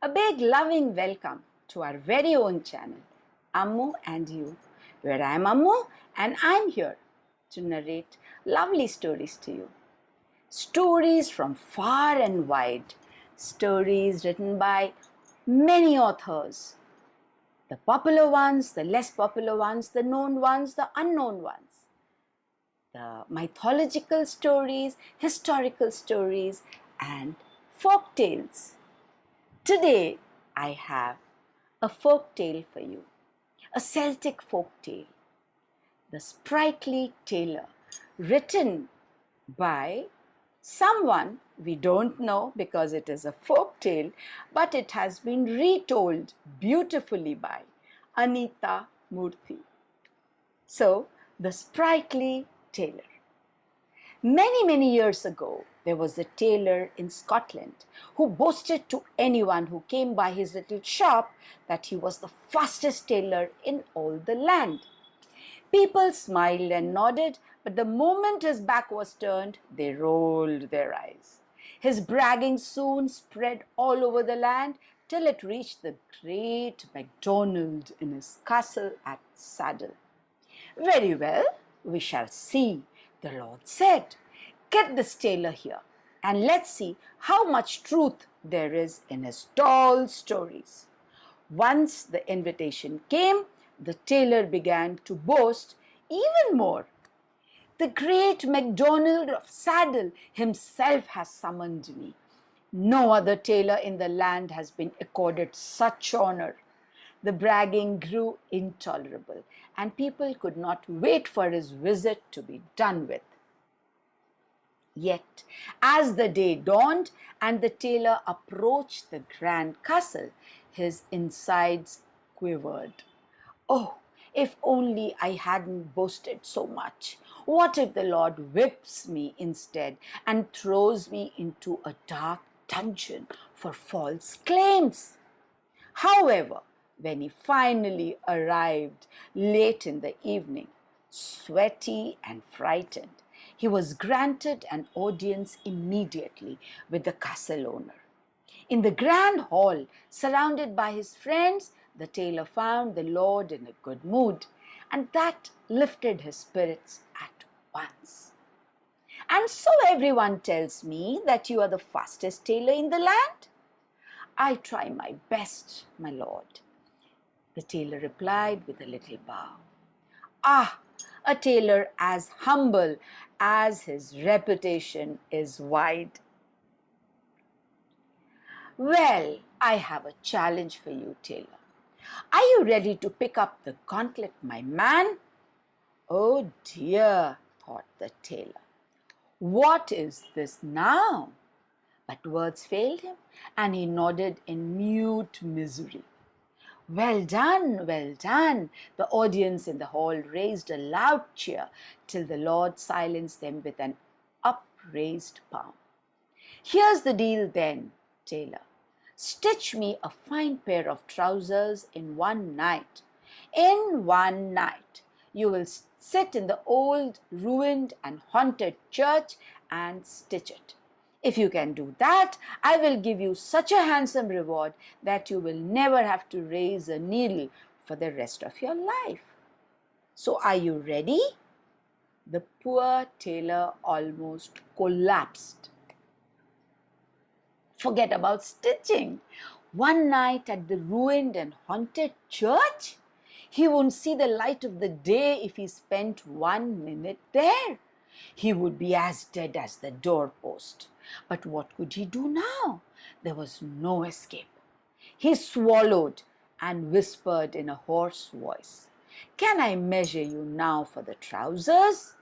A big loving welcome to our very own channel, Ammu&You, where I'm Ammu and I'm here to narrate lovely stories to you. Stories from far and wide, stories written by many authors. The popular ones, the less popular ones, the known ones, the unknown ones. The mythological stories, historical stories, and folk tales. Today, I have a folk tale for you, a Celtic folk tale, the Sprightly Tailor, written by someone we don't know because it is a folk tale, but it has been retold beautifully by Anita Murthy. So, the Sprightly Tailor. Many years ago, there was a tailor in Scotland who boasted to anyone who came by his little shop that he was the fastest tailor in all the land. People smiled and nodded, but the moment his back was turned, they rolled their eyes. His bragging soon spread all over the land till it reached the great MacDonald in his castle at Saddle. Very well, we shall see, the Lord said. Get this tailor here, and let's see how much truth there is in his tall stories. Once the invitation came, the tailor began to boast even more. The great MacDonald of Saddle himself has summoned me. No other tailor in the land has been accorded such honor. The bragging grew intolerable, and people could not wait for his visit to be done with. Yet, as the day dawned and the tailor approached the grand castle, his insides quivered. Oh, if only I hadn't boasted so much! What if the Lord whips me instead and throws me into a dark dungeon for false claims? However, when he finally arrived late in the evening, sweaty and frightened, he was granted an audience immediately with the castle owner. In the grand hall, surrounded by his friends, the tailor found the Lord in a good mood, and that lifted his spirits at once. "And so everyone tells me that you are the fastest tailor in the land?" "I try my best, my lord," the tailor replied with a little bow. "Ah, a tailor as humble as his reputation is wide." "Well, I have a challenge for you, tailor. Are you ready to pick up the gauntlet, my man?" "Oh dear," thought the tailor. "What is this now?" But words failed him, and he nodded in mute misery. "Well done, well done!" The audience in the hall raised a loud cheer till the Lord silenced them with an upraised palm. "Here's the deal then, tailor. Stitch me a fine pair of trousers in one night. In one night, you will sit in the old, ruined and haunted church and stitch it. If you can do that, I will give you such a handsome reward that you will never have to raise a needle for the rest of your life. So are you ready?" The poor tailor almost collapsed. Forget about stitching. One night at the ruined and haunted church? He wouldn't see the light of the day if he spent 1 minute there. He would be as dead as the doorpost. But what could he do now? There was no escape. He swallowed and whispered in a hoarse voice, "Can I measure you now for the trousers?"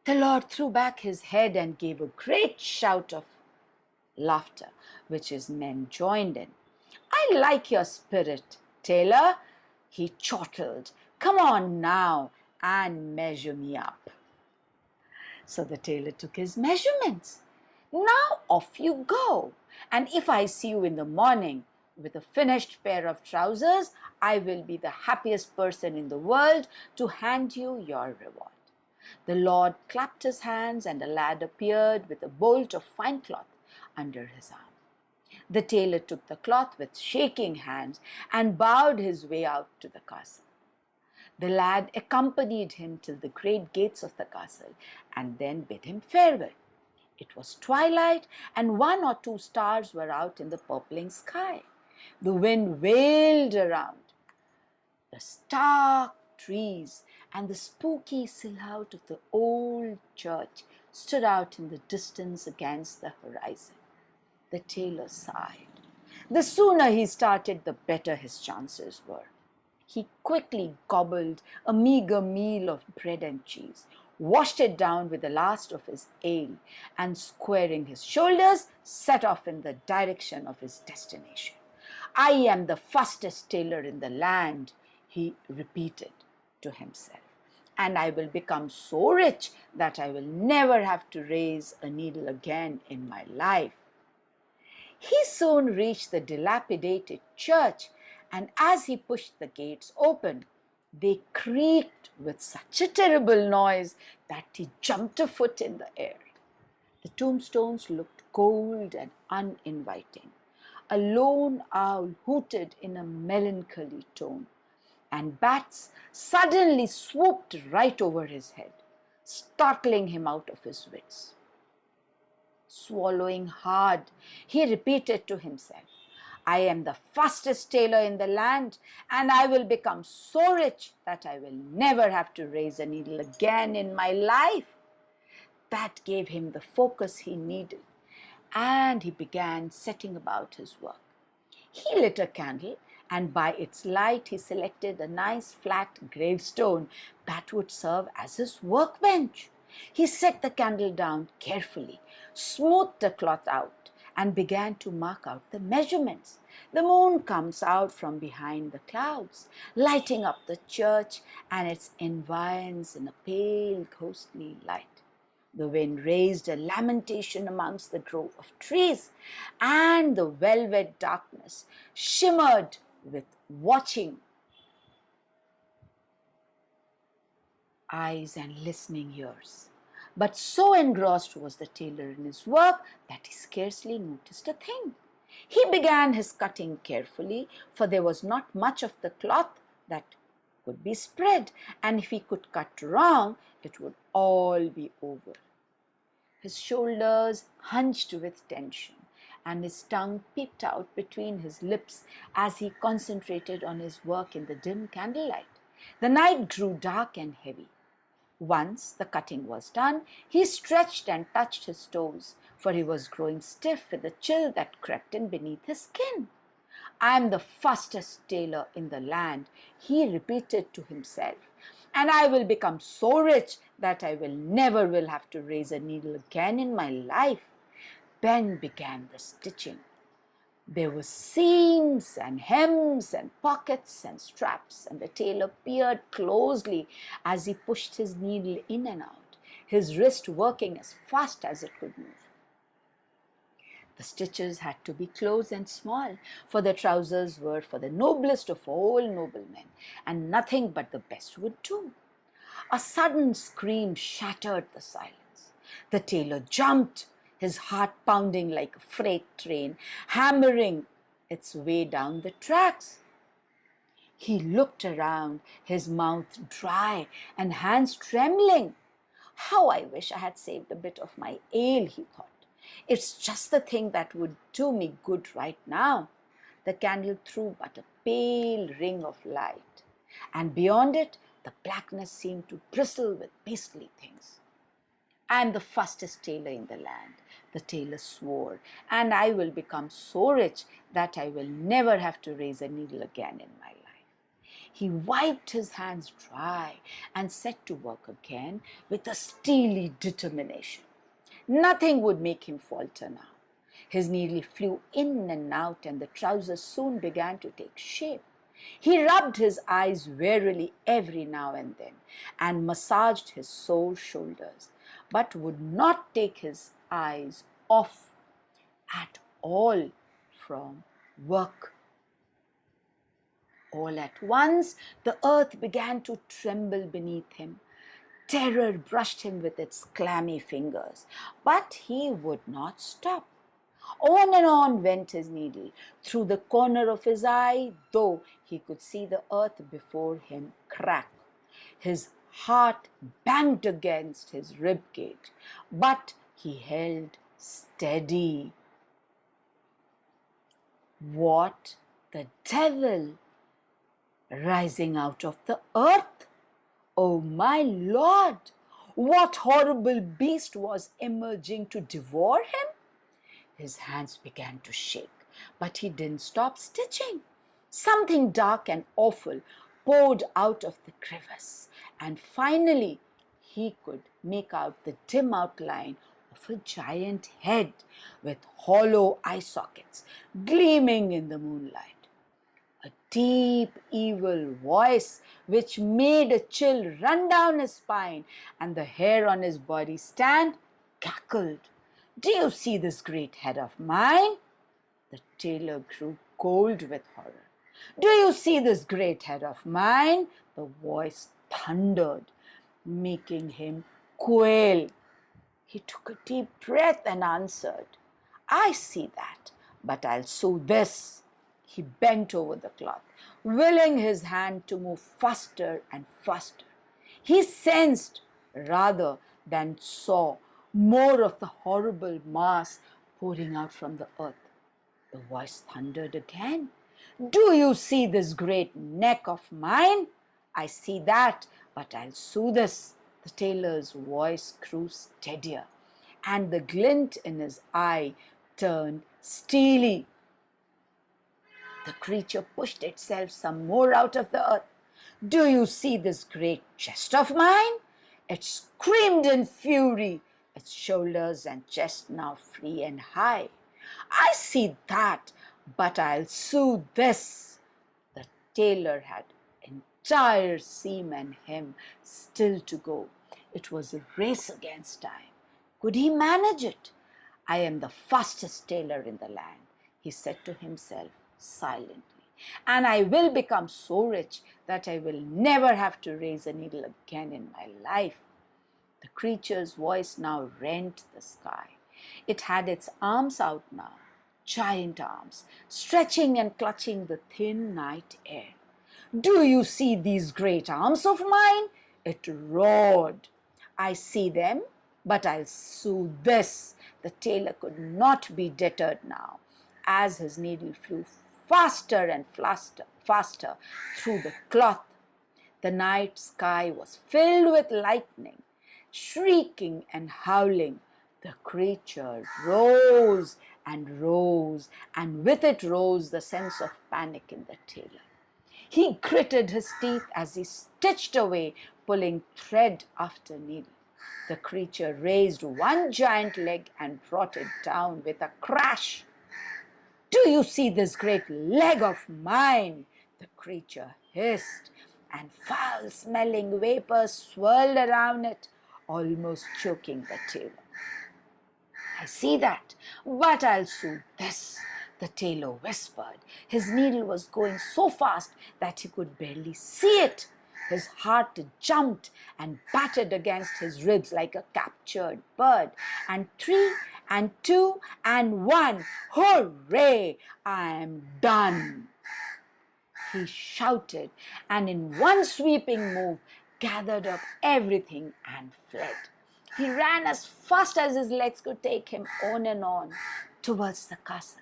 The Lord threw back his head and gave a great shout of laughter, which his men joined in. "I like your spirit, tailor," he chortled. "Come on now and measure me up." So the tailor took his measurements. "Now off you go, and if I see you in the morning with a finished pair of trousers, I will be the happiest person in the world to hand you your reward." The Lord clapped his hands, and a lad appeared with a bolt of fine cloth under his arm. The tailor took the cloth with shaking hands and bowed his way out to the castle. The lad accompanied him till the great gates of the castle and then bid him farewell. It was twilight, and 1 or 2 stars were out in the purpling sky. The wind wailed around. The stark trees and the spooky silhouette of the old church stood out in the distance against the horizon. The tailor sighed. The sooner he started, the better his chances were. He quickly gobbled a meager meal of bread and cheese, washed it down with the last of his ale, and squaring his shoulders, set off in the direction of his destination. "I am the fastest tailor in the land," he repeated to himself, "and I will become so rich that I will never have to raise a needle again in my life." He soon reached the dilapidated church, and as he pushed the gates open, they creaked with such a terrible noise that he jumped a foot in the air. The tombstones looked cold and uninviting. A lone owl hooted in a melancholy tone, and bats suddenly swooped right over his head, startling him out of his wits. Swallowing hard, he repeated to himself, "I am the fastest tailor in the land, and I will become so rich that I will never have to raise a needle again in my life." That gave him the focus he needed, and he began setting about his work. He lit a candle, and by its light he selected a nice flat gravestone that would serve as his workbench. He set the candle down carefully, smoothed the cloth out, and began to mark out the measurements. The moon comes out from behind the clouds, lighting up the church and its environs in a pale, ghostly light. The wind raised a lamentation amongst the grove of trees, and the velvet darkness shimmered with watching eyes and listening ears. But so engrossed was the tailor in his work that he scarcely noticed a thing. He began his cutting carefully, for there was not much of the cloth that could be spread, and if he could cut wrong, it would all be over. His shoulders hunched with tension, and his tongue peeped out between his lips as he concentrated on his work in the dim candlelight. The night grew dark and heavy. Once the cutting was done, he stretched and touched his toes, for he was growing stiff with the chill that crept in beneath his skin. "I am the fastest tailor in the land," he repeated to himself, "and I will become so rich that I will never have to raise a needle again in my life." Then began the stitching. There were seams and hems and pockets and straps, and the tailor peered closely as he pushed his needle in and out, his wrist working as fast as it could move. The stitches had to be close and small, for the trousers were for the noblest of all noblemen, and nothing but the best would do. A sudden scream shattered the silence. The tailor jumped, his heart pounding like a freight train, hammering its way down the tracks. He looked around, his mouth dry and hands trembling. "How I wish I had saved a bit of my ale," he thought. "It's just the thing that would do me good right now." The candle threw but a pale ring of light, and beyond it the blackness seemed to bristle with beastly things. "I am the fastest tailor in the land," the tailor swore, "and I will become so rich that I will never have to raise a needle again in my life." He wiped his hands dry and set to work again with a steely determination. Nothing would make him falter now. His needle flew in and out, and the trousers soon began to take shape. He rubbed his eyes wearily every now and then and massaged his sore shoulders, but would not take his eyes off at all from work. All at once, the earth began to tremble beneath him. Terror brushed him with its clammy fingers, but he would not stop. On and on went his needle, through the corner of his eye, though he could see the earth before him crack. His heart banged against his rib cage, but he held steady. What, the devil? Rising out of the earth? Oh my Lord! What horrible beast was emerging to devour him? His hands began to shake, but he didn't stop stitching. Something dark and awful poured out of the crevice, and finally he could make out the dim outline of a giant head with hollow eye sockets gleaming in the moonlight. A deep, evil voice which made a chill run down his spine and the hair on his body stand cackled. Do you see this great head of mine? The tailor grew cold with horror. Do you see this great head of mine? The voice thundered, making him quail. He took a deep breath and answered, I see that, but I'll sew this. He bent over the cloth, willing his hand to move faster and faster. He sensed, rather than saw, more of the horrible mass pouring out from the earth. The voice thundered again. Do you see this great neck of mine? I see that, but I'll sew this. The tailor's voice grew steadier, and the glint in his eye turned steely. The creature pushed itself some more out of the earth. Do you see this great chest of mine? It screamed in fury, its shoulders and chest now free and high. I see that, but I'll sew this. The tailor had entire seam and hem still to go. It was a race against time. Could he manage it? I am the fastest tailor in the land, he said to himself silently, and I will become so rich that I will never have to raise a needle again in my life. The creature's voice now rent the sky. It had its arms out now, giant arms, stretching and clutching the thin night air. Do you see these great arms of mine? It roared. I see them, but I'll sew this. The tailor could not be deterred now, as his needle flew faster and faster through the cloth. The night sky was filled with lightning. Shrieking and howling, the creature rose and rose, and with it rose the sense of panic in the tailor. He gritted his teeth as he stitched away, pulling thread after needle. The creature raised one giant leg and brought it down with a crash. Do you see this great leg of mine? The creature hissed, and foul-smelling vapors swirled around it, almost choking the tailor. I see that, but I'll sew this, the tailor whispered. His needle was going so fast that he could barely see it. His heart jumped and battered against his ribs like a captured bird. And 3 and 2 and 1, hooray, I am done. He shouted, and in one sweeping move gathered up everything and fled. He ran as fast as his legs could take him on and on towards the castle.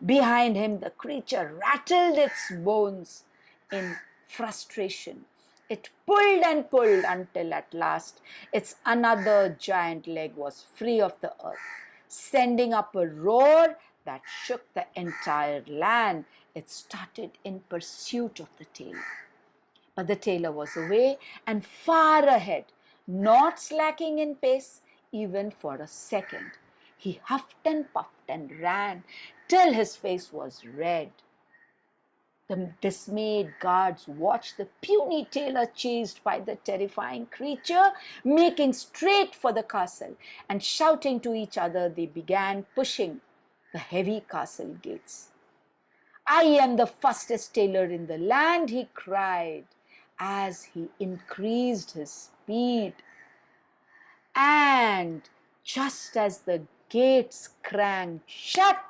Behind him, the creature rattled its bones in frustration. It pulled and pulled until at last its another giant leg was free of the earth. Sending up a roar that shook the entire land, it started in pursuit of the tailor. But the tailor was away and far ahead, not slacking in pace even for a second. He huffed and puffed and ran till his face was red. The dismayed guards watched the puny tailor chased by the terrifying creature, making straight for the castle, and shouting to each other, they began pushing the heavy castle gates. I am the fastest tailor in the land, he cried, as he increased his speed. And just as the gates cranked shut,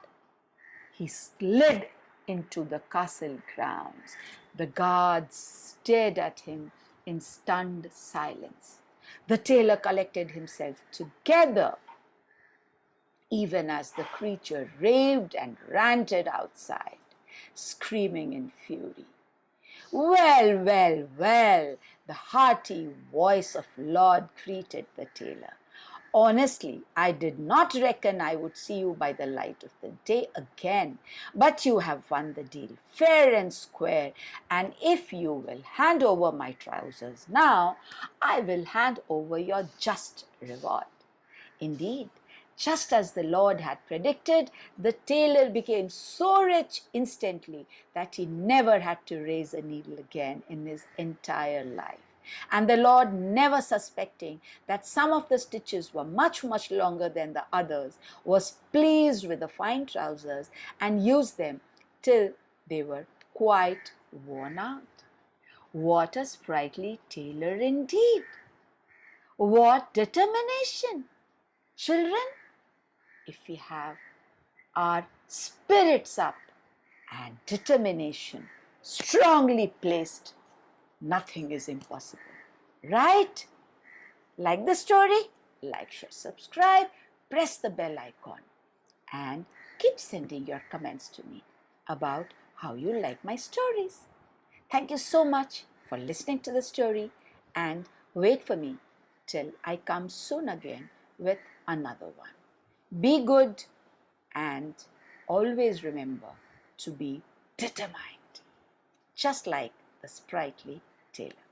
he slid into the castle grounds. The guards stared at him in stunned silence. The tailor collected himself together, even as the creature raved and ranted outside, screaming in fury. Well, well, well, the hearty voice of Lord greeted the tailor. Honestly, I did not reckon I would see you by the light of the day again, but you have won the deal fair and square, and if you will hand over my trousers now, I will hand over your just reward. Indeed, just as the Lord had predicted, the tailor became so rich instantly that he never had to raise a needle again in his entire life. And the Lord, never suspecting that some of the stitches were much, much longer than the others, was pleased with the fine trousers and used them till they were quite worn out. What a sprightly tailor indeed! What determination! Children, if we have our spirits up and determination strongly placed, nothing is impossible. Right? Like the story? Like, share, subscribe, press the bell icon, and keep sending your comments to me about how you like my stories. Thank you so much for listening to the story, and wait for me till I come soon again with another one. Be good and always remember to be determined, just like the sprightly tailor.